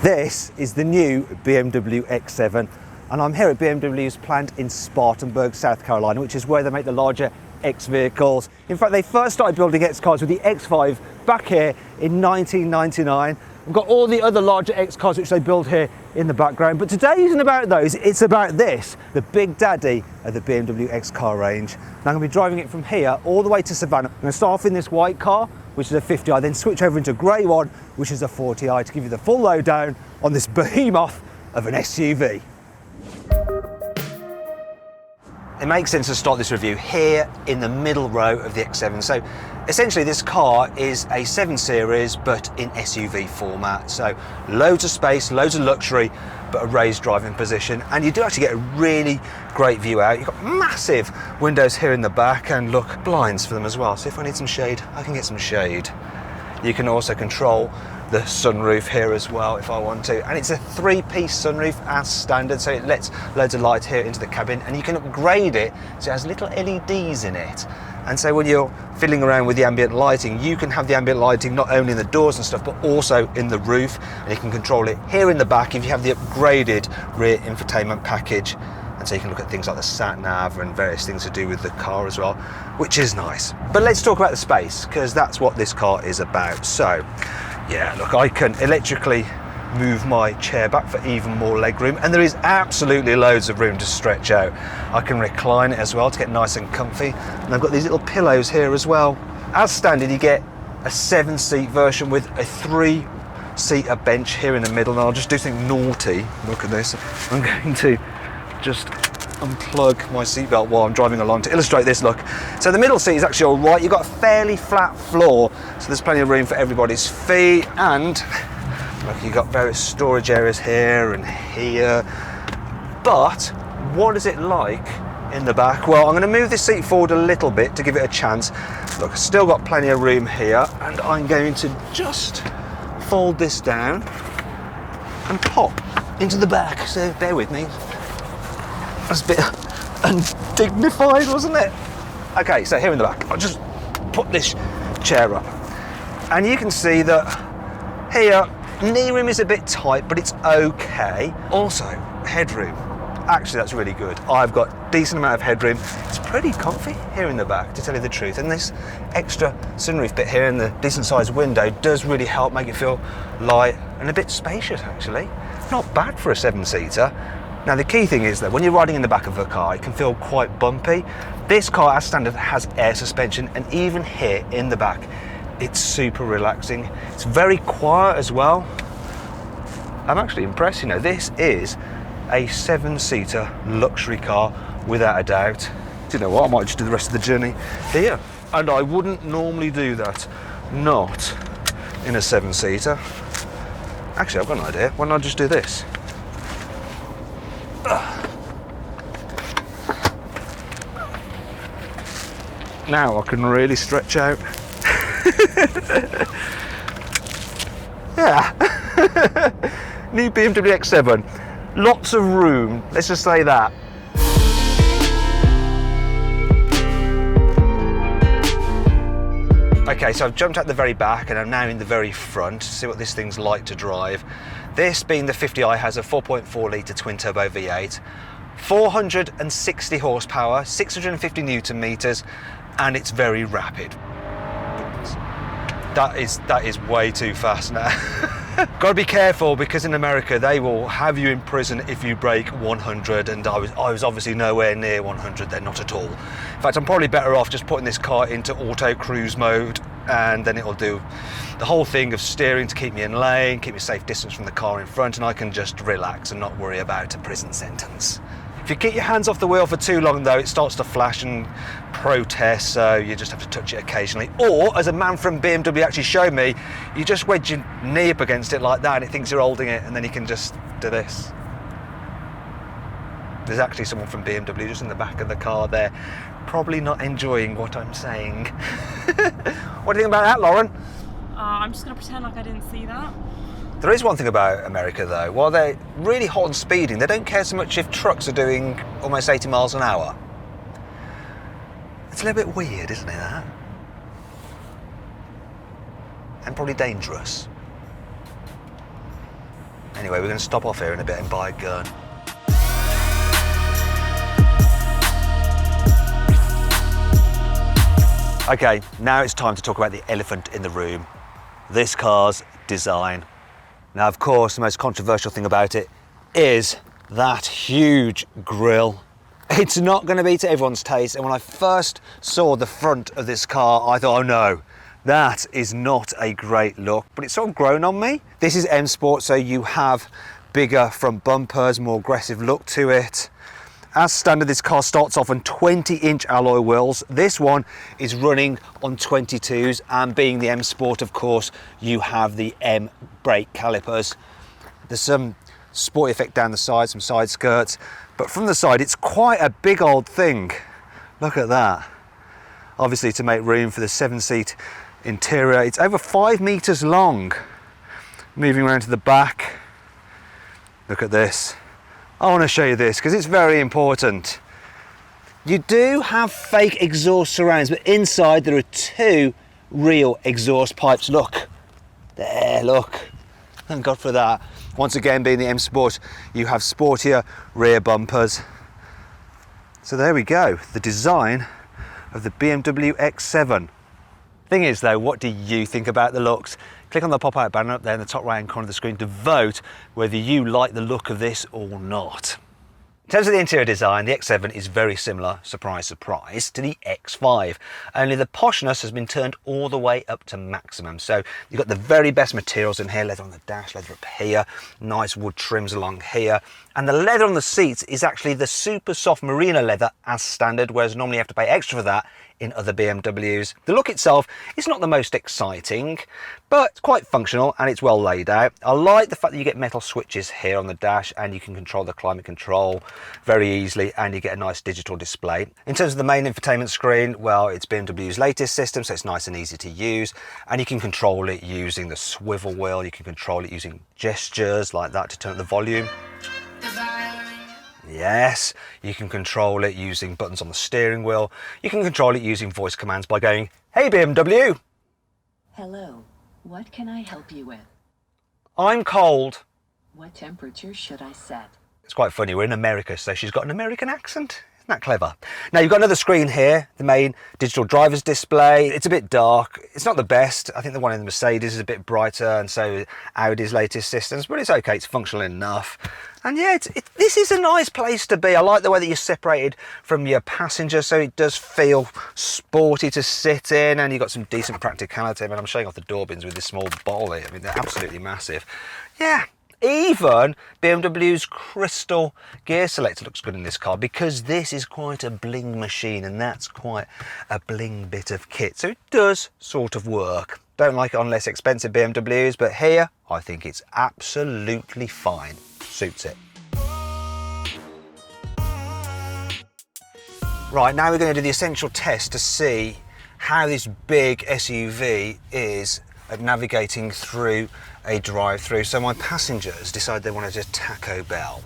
This is the new BMW X7, and I'm here at BMW's plant in Spartanburg, South Carolina, which is where they make the larger X vehicles. In fact, they first started building X cars with the X5 back here in 1999. We've got all the other larger X cars which they build here in the background, but today isn't about those, it's about this, the big daddy of the BMW X car range. And I'm going to be driving it from here all the way to Savannah. I'm going to start off in this white car, which is a 50i, then switch over into a grey one, which is a 40i, to give you the full lowdown on this behemoth of an SUV. It makes sense to start this review here in the middle row of the X7. So essentially this car is a 7 Series but in SUV format. So loads of space, loads of luxury, but a raised driving position. And you do actually get a really great view out. You've got massive windows here in the back and look, blinds for them as well. So if I need some shade, I can get some shade. You can also control the sunroof here as well if I want to, and it's a 3-piece sunroof as standard, so it lets loads of light here into the cabin, and you can upgrade it so it has little LEDs in it. And so when you're fiddling around with the ambient lighting, you can have the ambient lighting not only in the doors and stuff, but also in the roof, and you can control it here in the back if you have the upgraded rear infotainment package. And so you can look at things like the sat nav and various things to do with the car as well, which is nice. But let's talk about the space, because that's what this car is about. So yeah, look, I can electrically move my chair back for even more leg room, and there is absolutely loads of room to stretch out. I can recline it as well to get nice and comfy, and I've got these little pillows here as well. As standard, you get a 7-seat version with a 3-seater bench here in the middle, and I'll just do something naughty. Look at this. I'm going to just unplug my seatbelt while I'm driving along to illustrate this. Look, so the middle seat is actually all right. You've got a fairly flat floor, so there's plenty of room for everybody's feet, and look, you've got various storage areas here and here. But what is it like in the back? Well, I'm going to move this seat forward a little bit to give it a chance. Look, I've still got plenty of room here, and I'm going to just fold this down and pop into the back, so bear with me. That's a bit undignified, wasn't it? Okay, so here in the back, I'll just put this chair up. And you can see that here, knee room is a bit tight, but it's okay. Also, headroom. Actually, that's really good. I've got a decent amount of headroom. It's pretty comfy here in the back, to tell you the truth. And this extra sunroof bit here and the decent sized window does really help make it feel light and a bit spacious, actually. Not bad for a 7-seater. Now the key thing is that when you're riding in the back of a car, it can feel quite bumpy. This car, as standard, has air suspension, and even here in the back, it's super relaxing. It's very quiet as well. I'm actually impressed, you know, this is a 7-seater luxury car without a doubt. Do you know what, I might just do the rest of the journey here. And I wouldn't normally do that, not in a 7-seater. Actually, I've got an idea. Why not just do this? Now I can really stretch out. Yeah. New BMW X7. Lots of room, let's just say that. Okay, so I've jumped out the very back and I'm now in the very front to see what this thing's like to drive. This, being the 50i, has a 4.4 litre twin turbo V8, 460 horsepower, 650 newton meters, and it's very rapid. That is way too fast now. Got to be careful, because in America they will have you in prison if you break 100, and I was obviously nowhere near 100 there, not at all. In fact, I'm probably better off just putting this car into auto cruise mode, and then it'll do the whole thing of steering to keep me in lane, keep me a safe distance from the car in front, and I can just relax and not worry about a prison sentence. If you get your hands off the wheel for too long though, it starts to flash and protest, so you just have to touch it occasionally. Or, as a man from BMW actually showed me, you just wedge your knee up against it like that and it thinks you're holding it, and then you can just do this. There's actually someone from BMW just in the back of the car there, probably not enjoying what I'm saying. What do you think about that, Lauren? I'm just going to pretend like I didn't see that. There is one thing about America though, while they're really hot on speeding, they don't care so much if trucks are doing almost 80 miles an hour. It's a little bit weird, isn't it, that? And probably dangerous. Anyway, we're going to stop off here in a bit and buy a gun. Okay, now it's time to talk about the elephant in the room. This car's design. Now, of course, the most controversial thing about it is that huge grille. It's not going to be to everyone's taste, and when I first saw the front of this car, I thought, oh no, that is not a great look, but it's sort of grown on me. This is M Sport, so you have bigger front bumpers, more aggressive look to it. As standard, this car starts off on 20-inch alloy wheels. This one is running on 22s, and being the M Sport, of course, you have the M brake calipers. There's some sporty effect down the side, some side skirts, but from the side, it's quite a big old thing. Look at that. Obviously, to make room for the 7-seat interior, it's over 5 meters long. Moving around to the back, look at this. I want to show you this because it's very important. You do have fake exhaust surrounds, but inside there are 2 real exhaust pipes. Look, there, look. Thank God for that. Once again, being the M Sport, you have sportier rear bumpers. So there we go, the design of the BMW X7. Thing is though, what do you think about the looks? Click on the pop-out banner up there in the top right hand corner of the screen to vote whether you like the look of this or not. In terms of the interior design, the X7 is very similar, surprise, surprise, to the X5. Only the poshness has been turned all the way up to maximum. So you've got the very best materials in here, leather on the dash, leather up here, nice wood trims along here. And the leather on the seats is actually the super soft merino leather as standard, whereas normally you have to pay extra for that in other BMWs. The look itself is not the most exciting, but it's quite functional and it's well laid out. I like the fact that you get metal switches here on the dash and you can control the climate control very easily, and you get a nice digital display. In terms of the main infotainment screen, well, it's BMW's latest system, so it's nice and easy to use, and you can control it using the swivel wheel. You can control it using gestures like that to turn up the volume. Yes, you can control it using buttons on the steering wheel. You can control it using voice commands by going, "Hey BMW." Hello, what can I help you with? "I'm cold." What temperature should I set? It's quite funny, we're in America, so she's got an American accent. Isn't that clever? Now you've got another screen here, the main digital driver's display. It's a bit dark. It's not the best. I think the one in the Mercedes is a bit brighter, and so Audi's latest systems, but it's okay, it's functional enough. And yeah, this is a nice place to be. I like the way that you're separated from your passenger, so it does feel sporty to sit in, and you've got some decent practicality. I mean, I'm showing off the door bins with this small bottle here. I mean, they're absolutely massive. Yeah. Even BMW's crystal gear selector looks good in this car, because this is quite a bling machine, and that's quite a bling bit of kit. So it does sort of work. Don't like it on less expensive BMWs, but here I think it's absolutely fine. Suits it. Right, now we're going to do the essential test to see how this big SUV is at navigating through a drive-through. So my passengers decide they want a Taco Bell.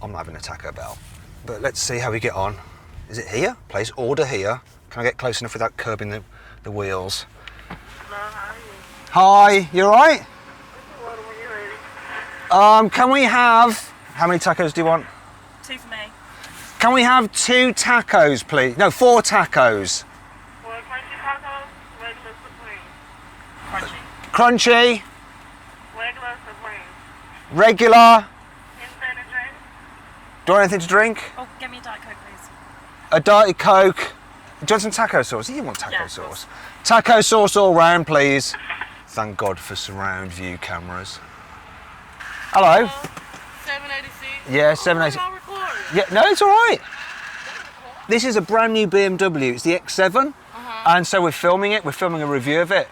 I'm not having a Taco Bell, but let's see how we get on. Is it here? Place order here. Can I get close enough without curbing the wheels? Hello, how are you? Hi, you all right? Order when you're ready. Can we have, how many tacos do you want? 2 for me. Can we have 2 tacos, please? No, 4 tacos. For crunchy tacos, regular supreme. Crunchy. Crunchy, Regular supreme. regular. Anything to drink? Do you want anything to drink? Oh, get me a Diet Coke, please. A Diet Coke. Do you want some taco sauce? You want taco Yeah, of sauce. course. Taco sauce all round, please. Thank God for surround view cameras. Hello. 786. Yeah, 786. I'm not recording. Yeah, no, it's all right. This is a brand new BMW. It's the X7, and so we're filming it. We're filming a review of it.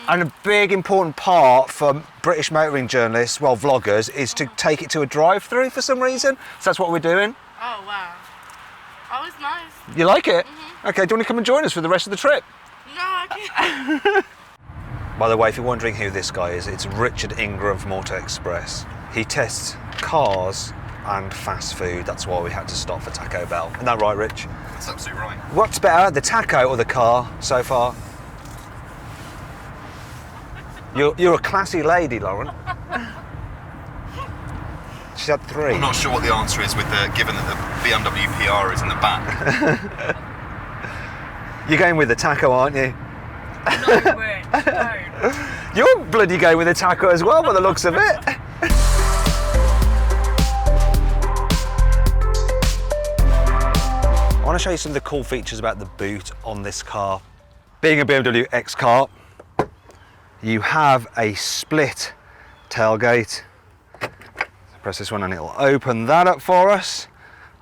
And a big important part for British motoring journalists, well, vloggers, is to take it to a drive-through for some reason. So that's what we're doing. Oh, wow. Oh, it's nice. You like it? Okay, do you want to come and join us for the rest of the trip? No, I can't. By the way, if you're wondering who this guy is, it's Richard Ingram from Auto Express. He tests cars and fast food. That's why we had to stop for Taco Bell. Isn't that right, Rich? That's absolutely right. What's better, the taco or the car so far? You're a classy lady, Lauren. She's had 3. I'm not sure what the answer is given that the BMW PR is in the back. You're going with the taco, aren't you? No way. No. You're bloody going with the taco as well by the looks of it. I want to show you some of the cool features about the boot on this car. Being a BMW X car, you have a split tailgate. So press this one and it'll open that up for us.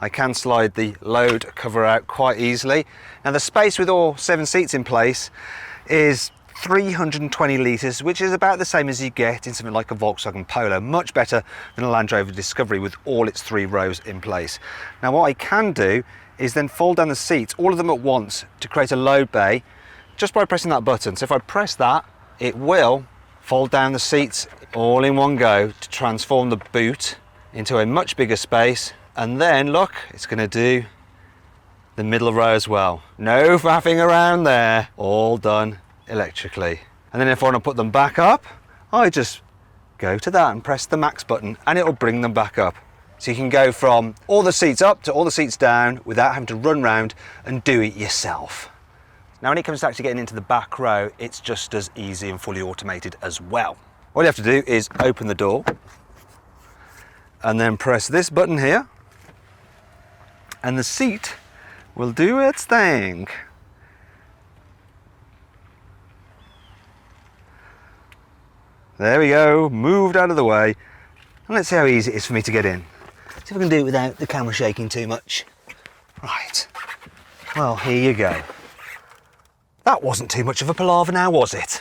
I can slide the load cover out quite easily. Now the space with all 7 seats in place is 320 litres, which is about the same as you get in something like a Volkswagen Polo. Much better than a Land Rover Discovery with all its 3 rows in place. Now what I can do is then fold down the seats, all of them at once, to create a load bay just by pressing that button. So if I press that, it will fold down the seats all in one go to transform the boot into a much bigger space. And then look, it's going to do the middle row as well. No faffing around there, all done electrically. And then if I want to put them back up, I just go to that and press the max button and it'll bring them back up. So you can go from all the seats up to all the seats down without having to run round and do it yourself. Now when it comes to actually getting into the back row, it's just as easy and fully automated as well. All you have to do is open the door and then press this button here and the seat will do its thing. There we go, moved out of the way. And let's see how easy it is for me to get in. See if I can do it without the camera shaking too much. Right, well, here you go. That wasn't too much of a palaver now, was it?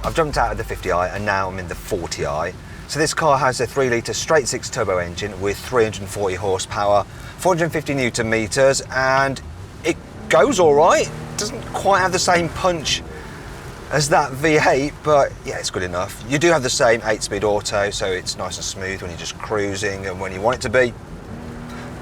I've jumped out of the 50i and now I'm in the 40i. So this car has a 3-litre straight-six turbo engine with 340 horsepower, 450 newton meters, and it goes all right. It doesn't quite have the same punch as that V8, but yeah, it's good enough. You do have the same 8-speed auto, so it's nice and smooth when you're just cruising, and when you want it to be,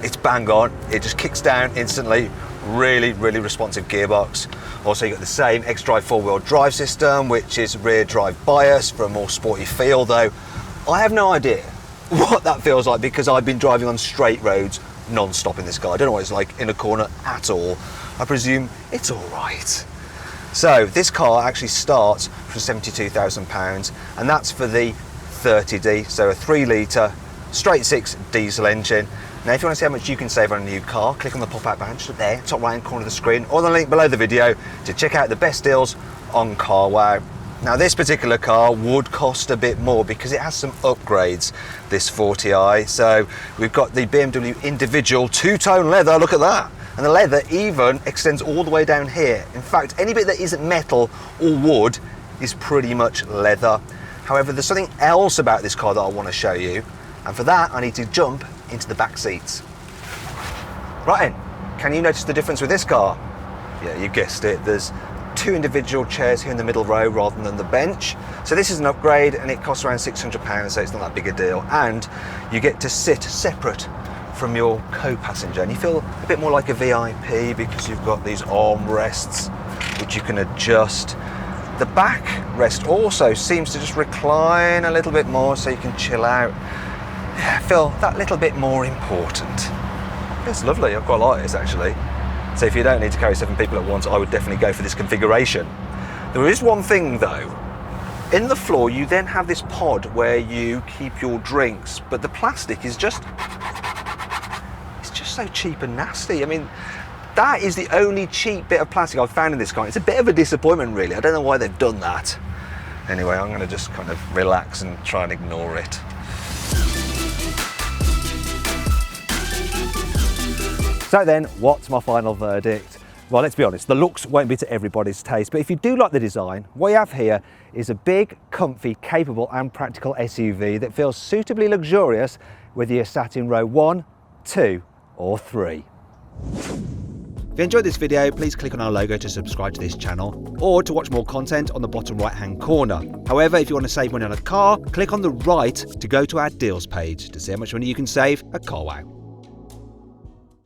it's bang on. It just kicks down instantly. Really, really responsive gearbox. Also, you got the same X-Drive 4-wheel drive system, which is rear drive bias for a more sporty feel, though I have no idea what that feels like because I've been driving on straight roads non-stop in this car. I don't know what it's like in a corner at all. I presume it's all right. So this car actually starts for £72,000 and that's for the 30D, so a 3-litre straight-six diesel engine. Now if you want to see how much you can save on a new car, click on the pop-out badge there, top right hand corner of the screen, or the link below the video to check out the best deals on CarWow. Now this particular car would cost a bit more because it has some upgrades, this 40i. So we've got the BMW individual 2-tone leather, look at that. And the leather even extends all the way down here. In fact, any bit that isn't metal or wood is pretty much leather. However, there's something else about this car that I want to show you. And for that, I need to jump into the back seats. Right then, can you notice the difference with this car? Yeah, you guessed it. There's 2 individual chairs here in the middle row rather than the bench. So this is an upgrade and it costs around £600, so it's not that big a deal. And you get to sit separate from your co-passenger and you feel a bit more like a VIP because you've got these armrests which you can adjust. The back rest also seems to just recline a little bit more so you can chill out. Yeah, feel that little bit more important. It's lovely, I quite like this actually. So if you don't need to carry 7 people at once, I would definitely go for this configuration. There is one thing though. In the floor, you then have this pod where you keep your drinks, but the plastic is just, it's just so cheap and nasty. I mean, that is the only cheap bit of plastic I've found in this car. It's a bit of a disappointment really. I don't know why they've done that. Anyway, I'm gonna just kind of relax and try and ignore it. So then, what's my final verdict? Well, let's be honest, the looks won't be to everybody's taste, but if you do like the design, what you have here is a big, comfy, capable and practical SUV that feels suitably luxurious whether you're sat in row 1, 2 or 3. If you enjoyed this video, please click on our logo to subscribe to this channel or to watch more content on the bottom right hand corner. However, if you want to save money on a car, click on the right to go to our deals page to see how much money you can save at CarWow.